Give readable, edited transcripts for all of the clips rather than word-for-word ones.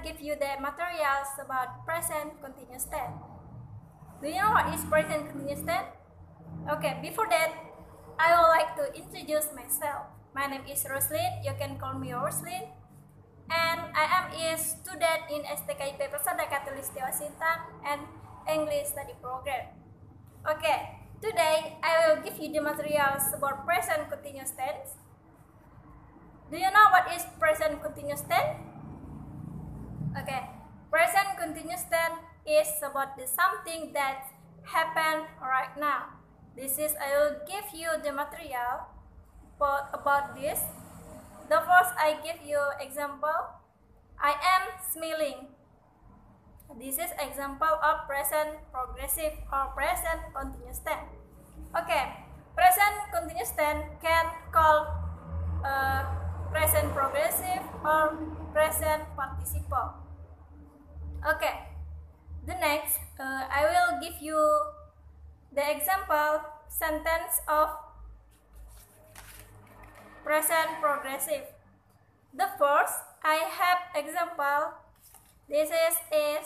give you the materials about present continuous tense. Do you know what is present continuous tense? Okay, before that, I would like to introduce myself. My name is Roslyn. You can call me Roslyn. And I am a student in STKIP Persada Katulistiwa Sintang and English study program. Okay, today I will give you the materials about present continuous tense. Do you know what is present continuous tense? Okay, present continuous tense is about the something that happened right now. This is, I will give you the material about this. The first I give you example. I am smiling. This is example of present progressive or present continuous tense. Okay, present continuous tense can call present progressive or present participle. Okay, the next I will give you the example sentence of present progressive. The first I have example. This is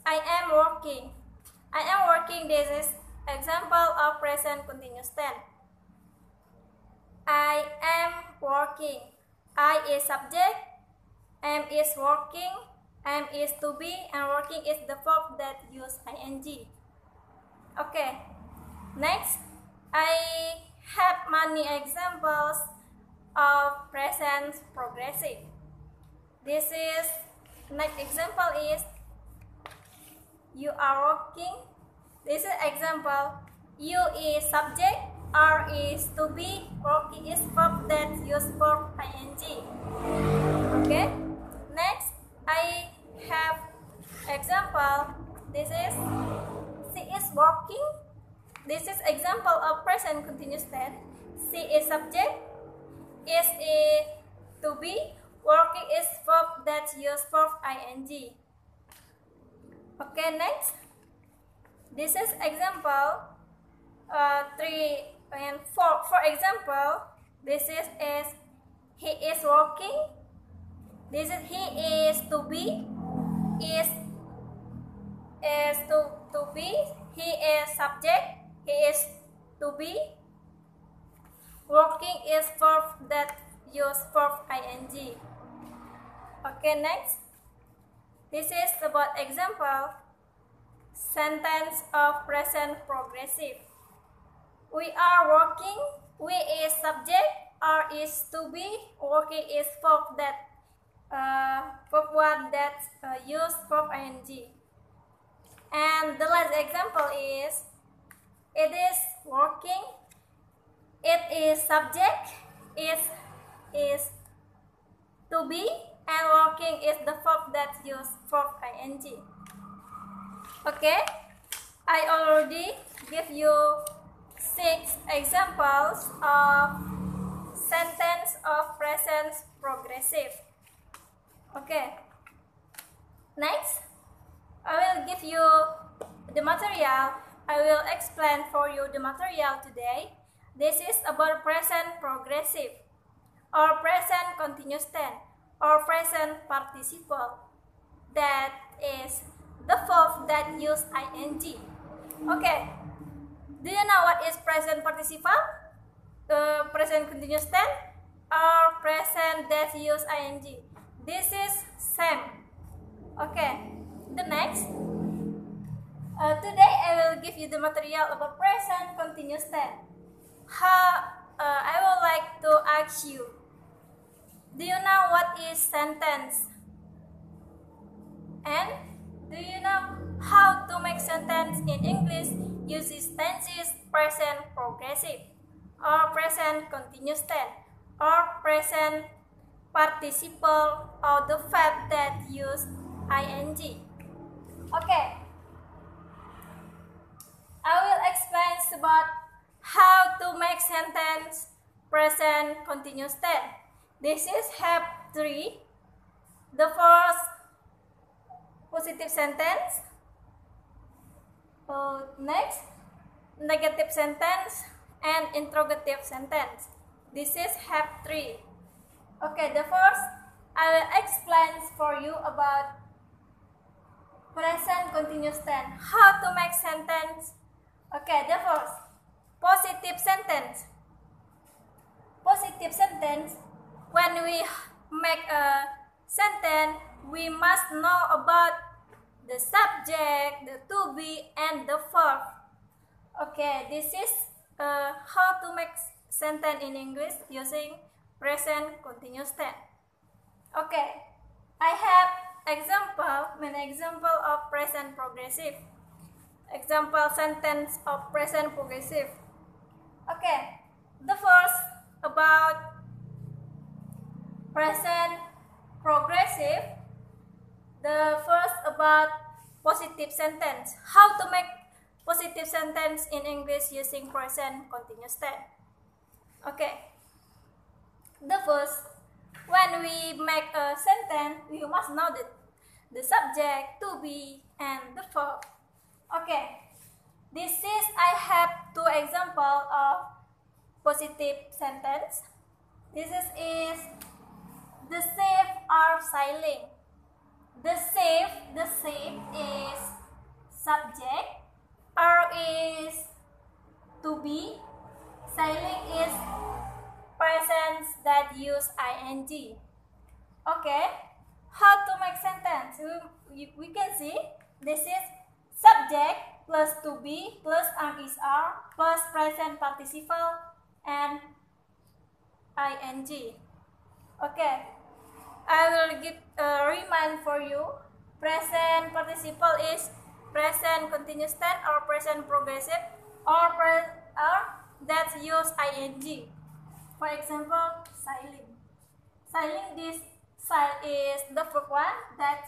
I am working. I am working. This is example of present continuous tense. I am working. I is subject, am is working, am is to be, and working is the verb that use ing. Okay, next I have many examples of present progressive. This is, next example is you are working. This is example, you is subject, are is to be, working is verb that use verb ing. Okay, next I have example. This is she is working. This is example of present continuous tense. She is subject, is a to be, working is verb that use verb ing. Okay, next. This is example 3 and 4. For example, this is he is working. This is he is to be, is to be, he is subject, he is to be, working is verb that use verb ing. Okay, next. This is about example sentence of present progressive. We are working. We is subject, are is to be, working is verb that verb one that use verb ing. And the last example is it is working. It is subject, is to be, and working is the verb that use verb ing. Okay, I already give you 6 examples of sentence of present progressive. Okay, next I will give you the material. I will explain for you the material today. This is about present progressive or present continuous tense or present participle. That is the verb that use ing. Okay, do you know what is present participle? Present continuous tense or present that use ing? This is same. Okay, the next. Today I will give you the material about present continuous tense. I would like to ask you, do you know what is sentence? And do you know how to make sentence in English uses tenses present progressive or present continuous tense or present participle or the verb that use ing? Okay, I will explain about how to make sentence present continuous tense. This is have 3. The first, positive sentence. Next, negative sentence and interrogative sentence. This is have 3. Okay, the first I will explain for you about present continuous tense. How to make sentence. Okay, the first, positive sentence. Positive sentence, when we make a sentence, we must know about the subject, the to be, and the verb. Okay, this is how to make sentence in English using present continuous tense. Okay, I have an example of present progressive. Example sentence of present progressive. Okay, the first about present progressive. The first about positive sentence. How to make positive sentence in English using present continuous tense. Okay. The first, when we make a sentence, we must know the subject, to be, and the verb. Okay. I have two examples of positive sentence. This is the ship are sailing. The ship is subject, are is to be, sailing is present that use ing. Okay, how to make sentence? We can see this is subject plus to be plus is are plus present participle and ing. Okay, I will give a remind for you. Present participle is present continuous tense or present progressive or that use ing. For example, sailing. Sailing, this sail is the verb one, that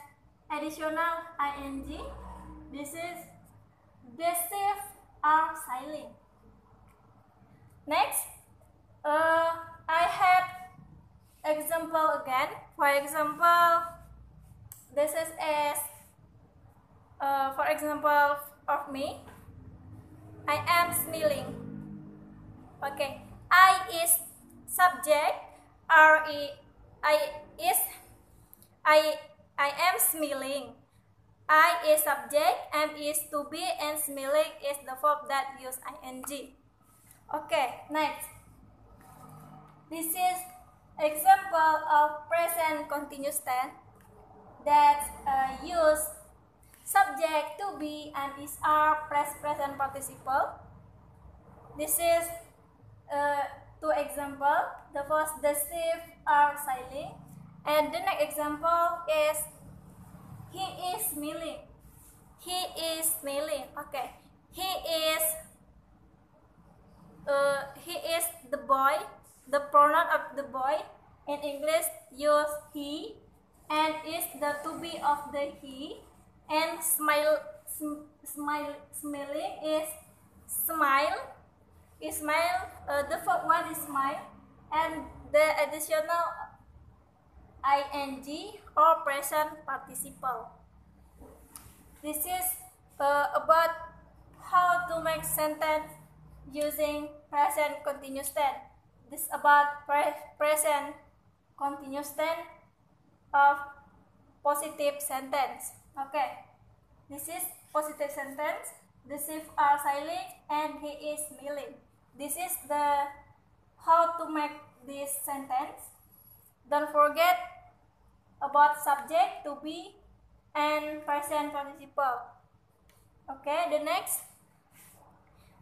additional ing. This is the ship are sailing. Next, I have example again. For example, this is as for example of me. I am smiling. Okay, I is subject, I am smiling. I is subject, am is to be, and smiling is the verb that use ing. Okay, next. This is example of present continuous tense that use subject, to be, and is are present participle. This is two example. The first, the ship are sailing, and the next example is he is smiling. He is smiling. Okay, he is the boy. The pronoun of the boy in English use he, and is the to be of the he, and smiling is smile. The first one is smile, and the additional ing or present participle. This is about how to make sentence using present continuous tense. This is about present continuous tense of positive sentence. Okay, this is positive sentence. The ship are sailing and he is smiling. This is the how to make this sentence. Don't forget about subject, to be, and present participle. Okay, the next,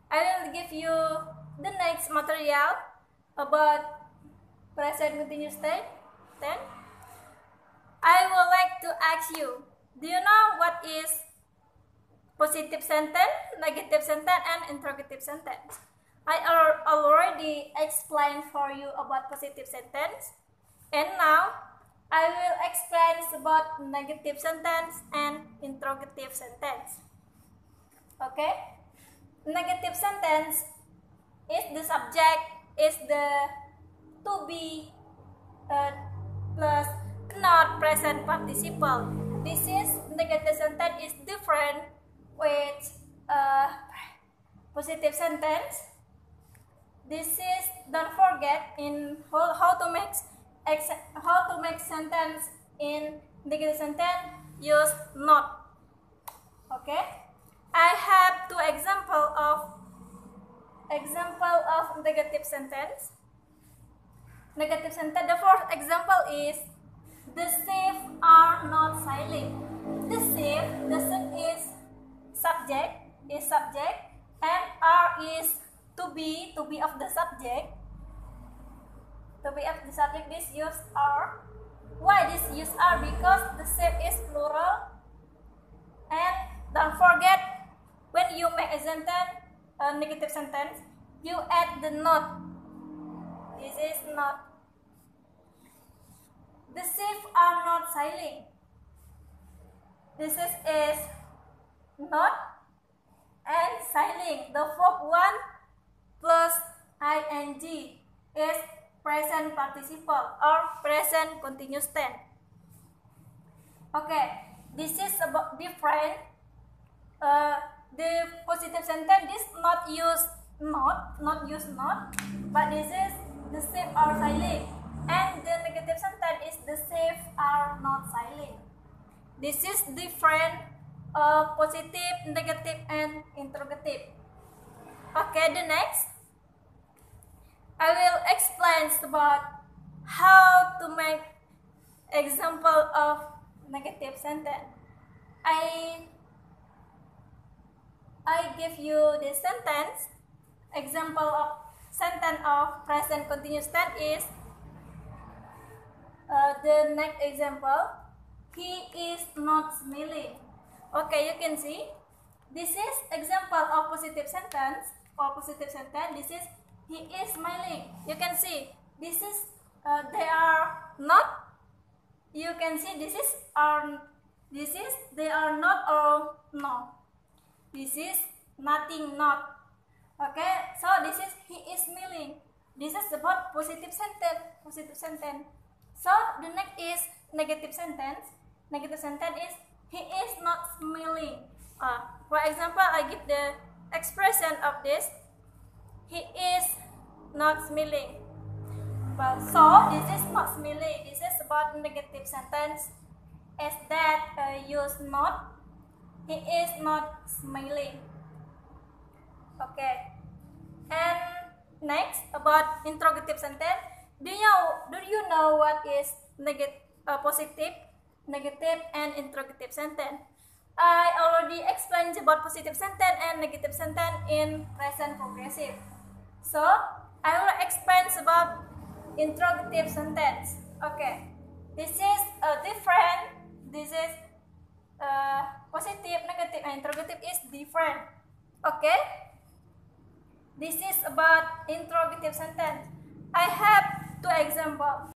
I will give you the next material about present continuous tense. Then I would like to ask you, do you know what is positive sentence, negative sentence, and interrogative sentence? I already explained for you about positive sentence, and now I will explain about negative sentence and interrogative sentence. Okay? Negative sentence is the subject, is the to be plus not present participle. This is negative sentence is different with positive sentence. This is, don't forget in how to make how to make sentence in negative sentence, use not. Okay, I have two example of negative sentence. Negative sentence. The first example is the sheep are not silent. The sheep is subject, and are is to be of the subject. To be of the subject, this use are. Why this use are? Because the sheep is plural. And don't forget, when you make a sentence, a negative sentence, you add the not. This is not. The sheep are not silent. This is not and silent. The fourth one plus ing is present participle or present continuous tense. Okay, this is about different. The positive sentence is not use not, but this is the sheep are silent, and the negative sentence is the sheep are not silent. This is different positive, negative, and interrogative. Okay, the next I will explain about how to make example of negative sentence. I give you the sentence. Example of sentence of present continuous tense is the next example. He is not smiling. Okay, you can see this is example of positive sentence or positive sentence. This is he is smiling. You can see this is they are not. You can see this is they are not or no. This is nothing not. Okay, so this is he is smiling. This is about positive sentence. So the next is negative sentence. Negative sentence is he is not smiling. For example, I give the expression of this. He is not smiling. Well, so this is not smiling. This is about negative sentence. As that use not. He is not smiling. Okay. And next about interrogative sentence. Do you know what is positive, negative, and interrogative sentence? I already explained about positive sentence and negative sentence in present progressive. So I will explain about interrogative sentence. Okay. This is different. This is positive, negative, and interrogative is different. Okay. This is about interrogative sentence. I have two examples.